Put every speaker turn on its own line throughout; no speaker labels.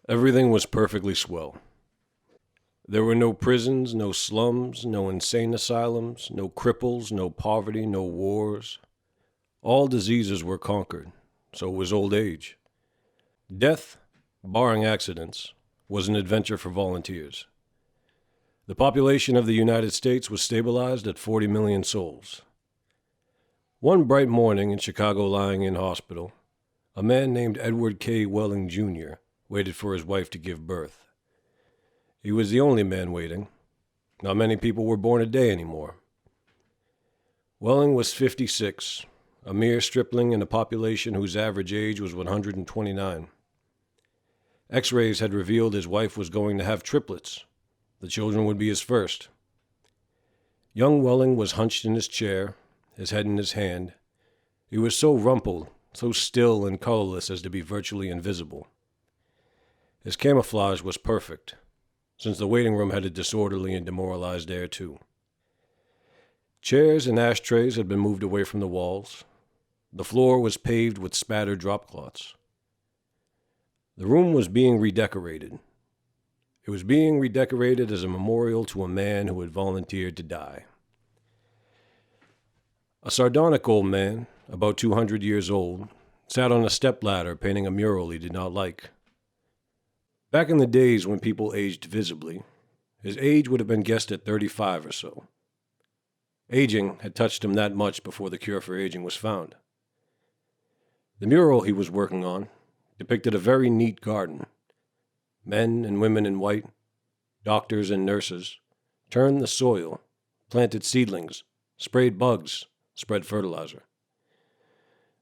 Everything was perfectly swell. There were no prisons, no slums, no insane asylums, no cripples, no poverty, no wars. All diseases were conquered, so was old age. Death, barring accidents, was an adventure for volunteers. The population of the United States was stabilized at 40 million souls. One bright morning in Chicago lying in hospital, a man named Edward K. Welling Jr. waited for his wife to give birth. He was the only man waiting. Not many people were born a day anymore. Welling was 56, a mere stripling in a population whose average age was 129. X-rays had revealed his wife was going to have triplets. The children would be his first. Young Welling was hunched in his chair, his head in his hand. He was so rumpled, so still and colorless as to be virtually invisible. His camouflage was perfect, since the waiting room had a disorderly and demoralized air too. Chairs and ashtrays had been moved away from the walls. The floor was paved with spattered drop cloths. The room was being redecorated. It was being redecorated as a memorial to a man who had volunteered to die. A sardonic old man, about 200 years old, sat on a stepladder painting a mural he did not like. Back in the days when people aged visibly, his age would have been guessed at 35 or so. Aging had touched him that much before the cure for aging was found. The mural he was working on depicted a very neat garden. Men and women in white, doctors and nurses, turned the soil, planted seedlings, sprayed bugs, spread fertilizer.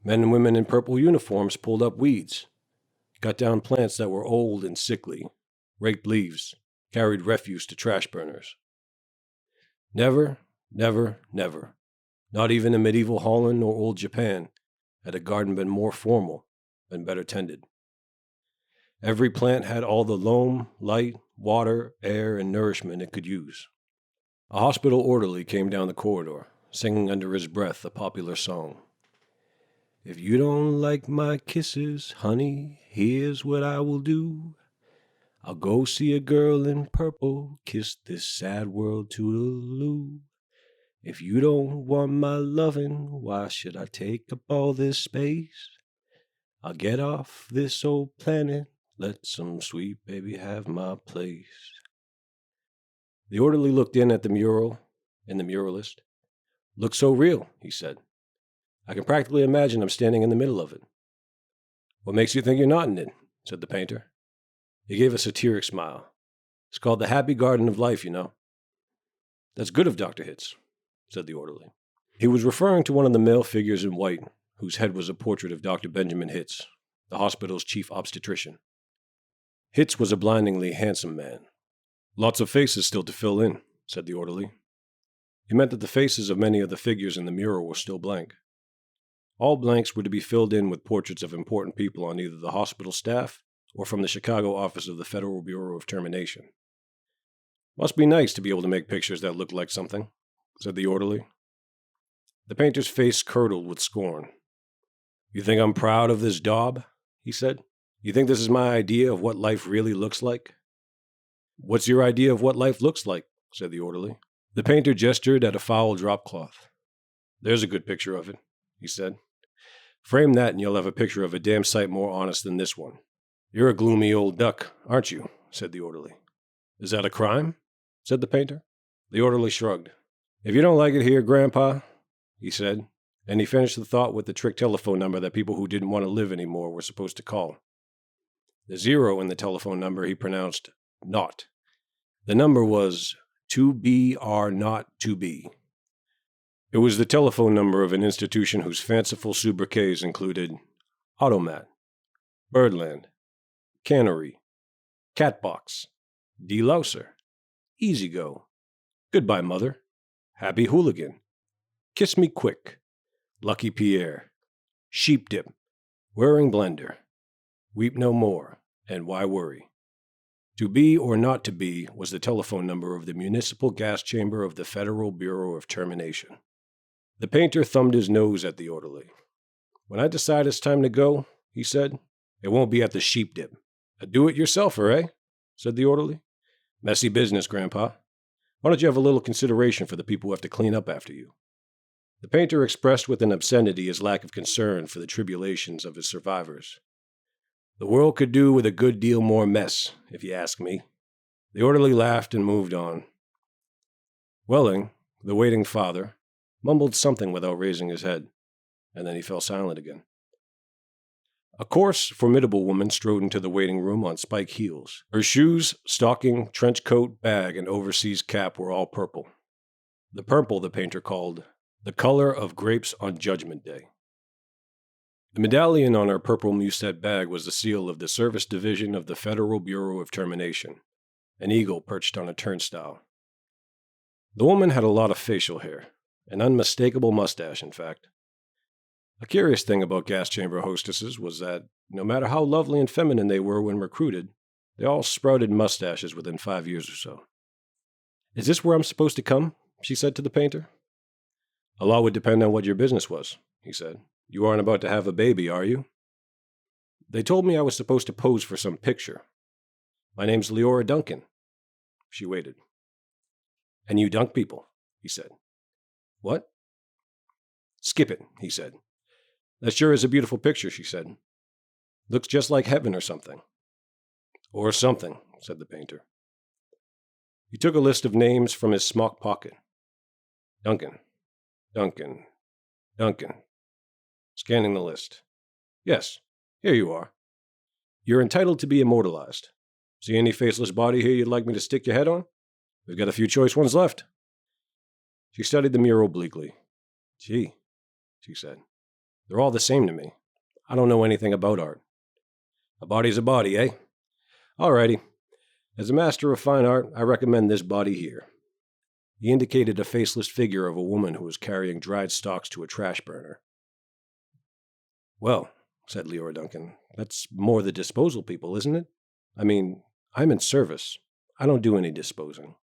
Men and women in purple uniforms pulled up weeds, cut down plants that were old and sickly, raked leaves, carried refuse to trash burners. Never, never, never, not even in medieval Holland or old Japan, had a garden been more formal and better tended. Every plant had all the loam, light, water, air, and nourishment it could use. A hospital orderly came down the corridor, singing under his breath a popular song. If you don't like my kisses, honey, here's what I will do. I'll go see a girl in purple, kiss this sad world toodaloo. If you don't want my lovin', why should I take up all this space? I'll get off this old planet, let some sweet baby have my place. The orderly looked in at the mural and the muralist. Looks so real, he said. I can practically imagine I'm standing in the middle of it. What makes you think you're not in it? Said the painter. He gave a satiric smile. It's called the happy garden of life, you know. That's good of Dr. Hitz, said the orderly. He was referring to one of the male figures in white, whose head was a portrait of Dr. Benjamin Hitz, the hospital's chief obstetrician. Hitz was a blindingly handsome man. Lots of faces still to fill in, said the orderly. He meant that the faces of many of the figures in the mural were still blank. All blanks were to be filled in with portraits of important people on either the hospital staff or from the Chicago office of the Federal Bureau of Termination. Must be nice to be able to make pictures that look like something, said the orderly. The painter's face curdled with scorn. You think I'm proud of this daub? He said. You think this is my idea of what life really looks like? What's your idea of what life looks like? Said the orderly. The painter gestured at a foul drop cloth. There's a good picture of it, he said. Frame that and you'll have a picture of a damn sight more honest than this one. You're a gloomy old duck, aren't you? Said the orderly. Is that a crime? Said the painter. The orderly shrugged. If you don't like it here, Grandpa, he said, and he finished the thought with the trick telephone number that people who didn't want to live anymore were supposed to call. The 0 in the telephone number he pronounced naught. The number was 2BR02B. It was the telephone number of an institution whose fanciful sobriquets included Automat, Birdland, Cannery, Catbox, Delouser, Easy Go, Goodbye Mother, Happy Hooligan, Kiss Me Quick, Lucky Pierre, Sheep Dip, Whirring Blender, Weep No More, and Why Worry? To be or not to be was the telephone number of the municipal gas chamber of the Federal Bureau of Termination. The painter thumbed his nose at the orderly. When I decide it's time to go, he said, it won't be at the Sheep Dip, "A do-it-yourselfer, eh?" said the orderly. "Messy business, Grandpa. Why don't you have a little consideration for the people who have to clean up after you?" The painter expressed with an obscenity his lack of concern for the tribulations of his survivors. "The world could do with a good deal more mess, if you ask me." The orderly laughed and moved on. Welling, the waiting father, mumbled something without raising his head, and then he fell silent again. A coarse, formidable woman strode into the waiting room on spike heels. Her shoes, stocking, trench coat, bag, and overseas cap were all purple. The purple the painter called the color of grapes on Judgment Day. The medallion on her purple musette bag was the seal of the Service Division of the Federal Bureau of Termination, an eagle perched on a turnstile. The woman had a lot of facial hair, an unmistakable mustache, in fact. A curious thing about gas chamber hostesses was that, no matter how lovely and feminine they were when recruited, they all sprouted mustaches within 5 years or so. "Is this where I'm supposed to come?" she said to the painter. "A lot would depend on what your business was," he said. "You aren't about to have a baby, are you?" "They told me I was supposed to pose for some picture. My name's Leora Duncan." She waited. "And you dunk people," he said. "What?" "Skip it," he said. "That sure is a beautiful picture," she said. "Looks just like heaven or something." "Or something," said the painter. He took a list of names from his smock pocket. Duncan, Duncan, Duncan. Scanning the list. "Yes, here you are. You're entitled to be immortalized. See any faceless body here you'd like me to stick your head on? We've got a few choice ones left." She studied the mural bleakly. "Gee," she said. "They're all the same to me. I don't know anything about art." "A body's a body, eh? All righty. As a master of fine art, I recommend this body here." He indicated a faceless figure of a woman who was carrying dried stalks to a trash burner. "Well," said Leora Duncan, "that's more the disposal people, isn't it? I mean, I'm in service. I don't do any disposing."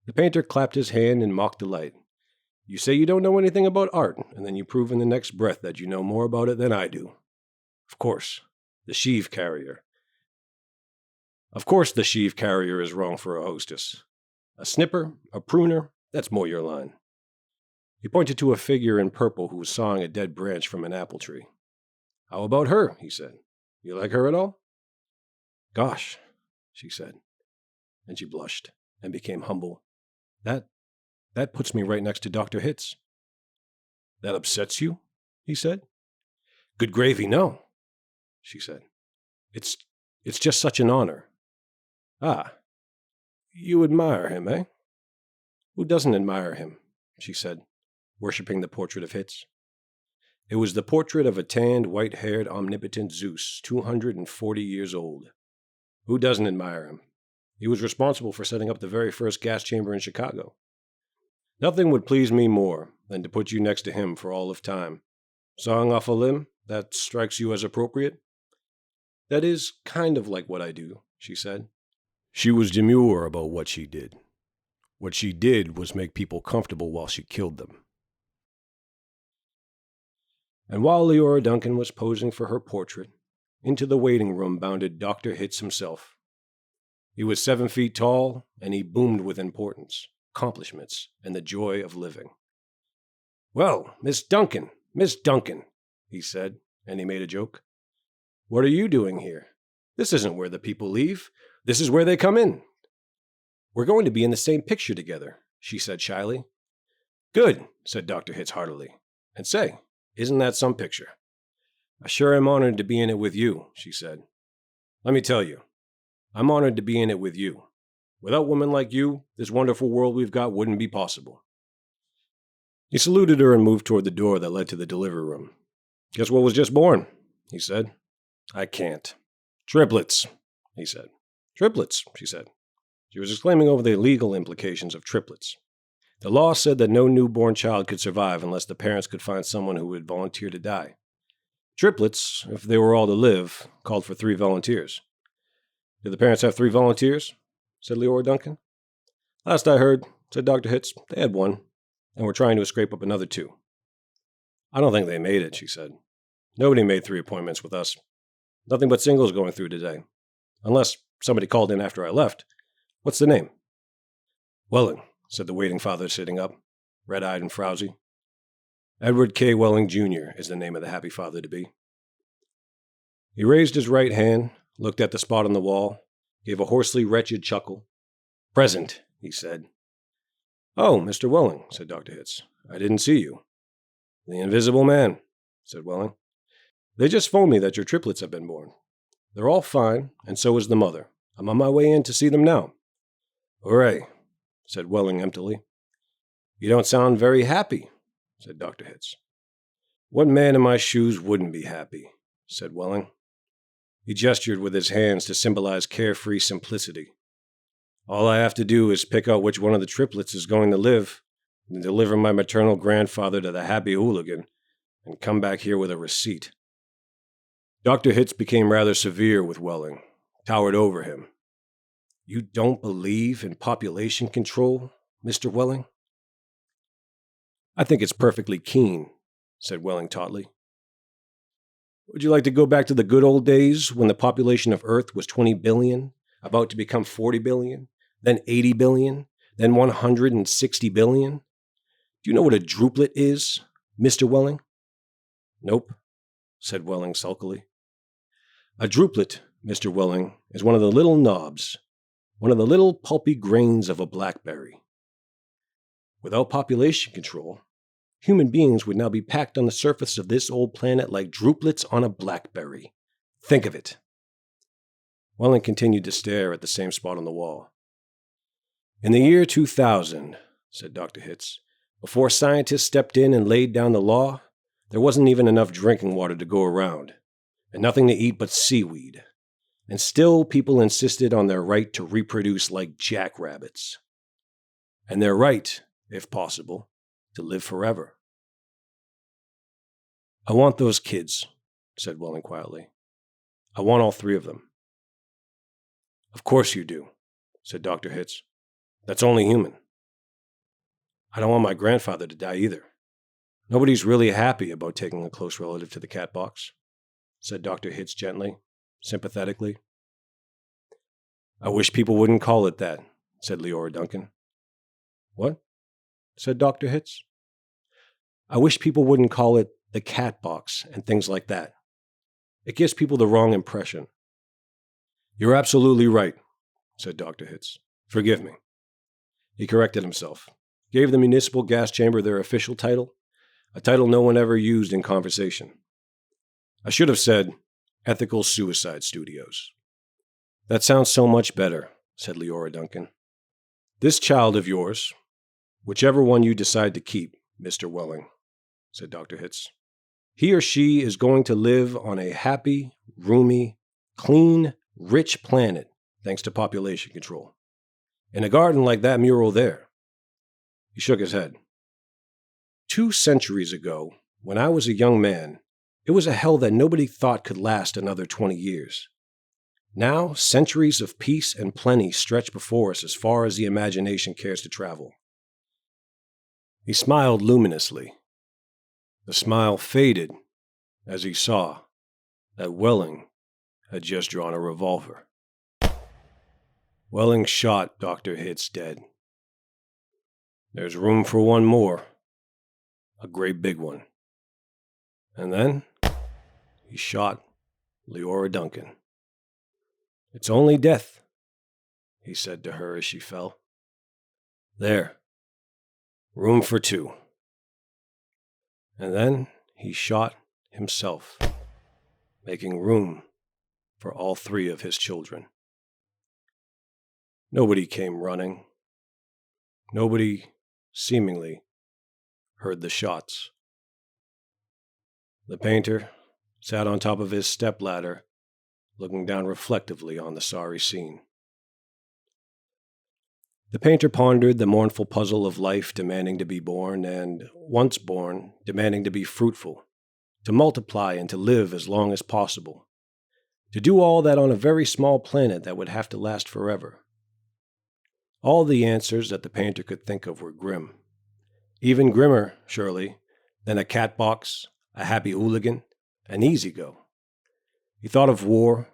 The painter clapped his hand in mock delight. "You say you don't know anything about art, and then you prove in the next breath that you know more about it than I do. Of course, the sheave carrier. Of course the sheave carrier is wrong for a hostess. A snipper, a pruner, that's more your line." He pointed to a figure in purple who was sawing a dead branch from an apple tree. "How about her?" he said. "You like her at all?" "Gosh," she said, and she blushed and became humble. That puts me right next to Dr. Hitz." "That upsets you?" he said. "Good gravy, no," she said. It's just such an honor." "Ah, you admire him, eh?" "Who doesn't admire him?" she said, worshipping the portrait of Hitz. It was the portrait of a tanned, white-haired, omnipotent Zeus, 240 years old. Who doesn't admire him? He was responsible for setting up the very first gas chamber in Chicago. Nothing would please me more than to put you next to him for all of time. Sawing off a limb, that strikes you as appropriate?" "That is kind of like what I do," she said. She was demure about what she did. What she did was make people comfortable while she killed them. And while Leora Duncan was posing for her portrait, into the waiting room bounded Dr. Hitz himself. He was 7 feet tall, and he boomed with importance, accomplishments, and the joy of living. "Well, Miss Duncan, he said, and he made a joke. "What are you doing here? This isn't where the people leave. This is where they come in." "We're going to be in the same picture together," she said shyly. "Good," said Dr. Hitz heartily. "And say, isn't that some picture?" "I sure am honored to be in it with you," she said. "Let me tell you, I'm honored to be in it with you. Without women like you, this wonderful world we've got wouldn't be possible." He saluted her and moved toward the door that led to the delivery room. "Guess what was just born?" he said. "I can't." "Triplets," he said. "Triplets," she said. She was exclaiming over the legal implications of triplets. The law said that no newborn child could survive unless the parents could find someone who would volunteer to die. Triplets, if they were all to live, called for 3 volunteers. "Did the parents have 3 volunteers?" said Leora Duncan. "Last I heard," said Dr. Hitz, "they had 1, and were trying to scrape up another 2. "I don't think they made it," she said. "Nobody made 3 appointments with us. Nothing but singles going through today. Unless somebody called in after I left. What's the name? Welling, said the waiting father sitting up, red-eyed and frowsy. Edward K. Welling Jr. is the name of the happy father-to-be. He raised his right hand, looked at the spot on the wall, gave a hoarsely wretched chuckle. Present, he said. Oh, Mr. Welling, said Dr. Hitz. I didn't see you. The invisible man, said Welling. They just phoned me that your triplets have been born. They're all fine, and so is the mother. I'm on my way in to see them now. Hooray, said Welling emptily. You don't sound very happy, said Dr. Hitz. What man in my shoes wouldn't be happy, said Welling. He gestured with his hands to symbolize carefree simplicity. All I have to do is pick out which one of the triplets is going to live, and deliver my maternal grandfather to the happy hooligan, and come back here with a receipt. Dr. Hitz became rather severe with Welling, towered over him. You don't believe in population control, Mr. Welling? I think it's perfectly keen, said Welling tautly. Would you like to go back to the good old days when the population of Earth was 20 billion, about to become 40 billion, then 80 billion, then 160 billion? Do you know what a druplet is, Mr. Welling? Nope, said Welling sulkily. A druplet, Mr. Welling, is one of the little knobs, one of the little pulpy grains of a blackberry. Without population control, human beings would now be packed on the surface of this old planet like drupelets on a blackberry. Think of it. Welling continued to stare at the same spot on the wall. In the year 2000, said Dr. Hitz, before scientists stepped in and laid down the law, there wasn't even enough drinking water to go around, and nothing to eat but seaweed. And still people insisted on their right to reproduce like jackrabbits. And their right, if possible, to live forever. I want those kids, said Welling quietly. I want all three of them. Of course you do, said Dr. Hitz. That's only human. I don't want my grandfather to die either. Nobody's really happy about taking a close relative to the cat box, said Dr. Hitz gently, sympathetically. I wish people wouldn't call it that, said Leora Duncan. What? Said Dr. Hitz. I wish people wouldn't call it the cat box and things like that. It gives people the wrong impression. You're absolutely right, said Dr. Hitz. Forgive me. He corrected himself, gave the municipal gas chamber their official title, a title no one ever used in conversation. I should have said Ethical Suicide Studios. That sounds so much better, said Leora Duncan. This child of yours, whichever one you decide to keep, Mr. Welling, said Dr. Hitz, he or she is going to live on a happy, roomy, clean, rich planet thanks to population control. In a garden like that mural there. He shook his head. 2 centuries ago, when I was a young man, it was a hell that nobody thought could last another 20 years. Now, centuries of peace and plenty stretch before us as far as the imagination cares to travel. He smiled luminously. The smile faded as he saw that Welling had just drawn a revolver. Welling shot Dr. Hitz dead. There's room for one more, a great big one. And then he shot Leora Duncan. It's only death, he said to her as she fell. There, room for 2. And then he shot himself, making room for all 3 of his children. Nobody came running. Nobody, seemingly, heard the shots. The painter sat on top of his stepladder, looking down reflectively on the sorry scene. The painter pondered the mournful puzzle of life demanding to be born, and, once born, demanding to be fruitful, to multiply and to live as long as possible, to do all that on a very small planet that would have to last forever. All the answers that the painter could think of were grim. Even grimmer, surely, than a cat box, a happy hooligan, an easy-go. He thought of war.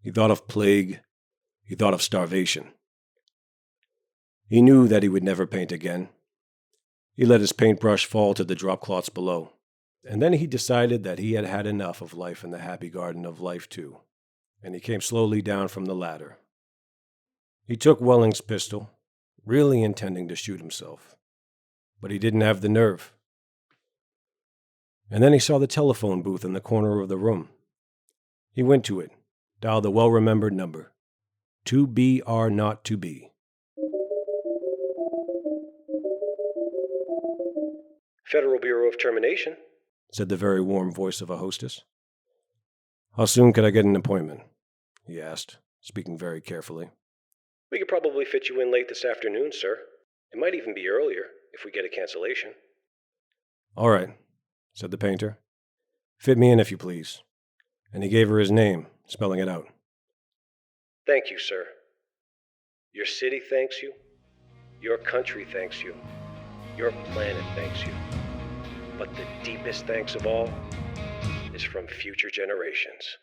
He thought of plague. He thought of starvation. He knew that he would never paint again. He let his paintbrush fall to the drop cloths below, and then he decided that he had had enough of life in the happy garden of life too, and he came slowly down from the ladder. He took Welling's pistol, really intending to shoot himself, but he didn't have the nerve. And then he saw the telephone booth in the corner of the room. He went to it, dialed the well-remembered number, 2BR02B. Federal Bureau of Termination, said the very warm voice of a hostess. How soon could I get an appointment? He asked, speaking very carefully. We could probably fit you in late this afternoon, sir. It might even be earlier, if we get a cancellation. All right, said the painter. Fit me in if you please. And he gave her his name, spelling it out. Thank you, sir. Your city thanks you. Your country thanks you. Your planet thanks you. But the deepest thanks of all is from future generations.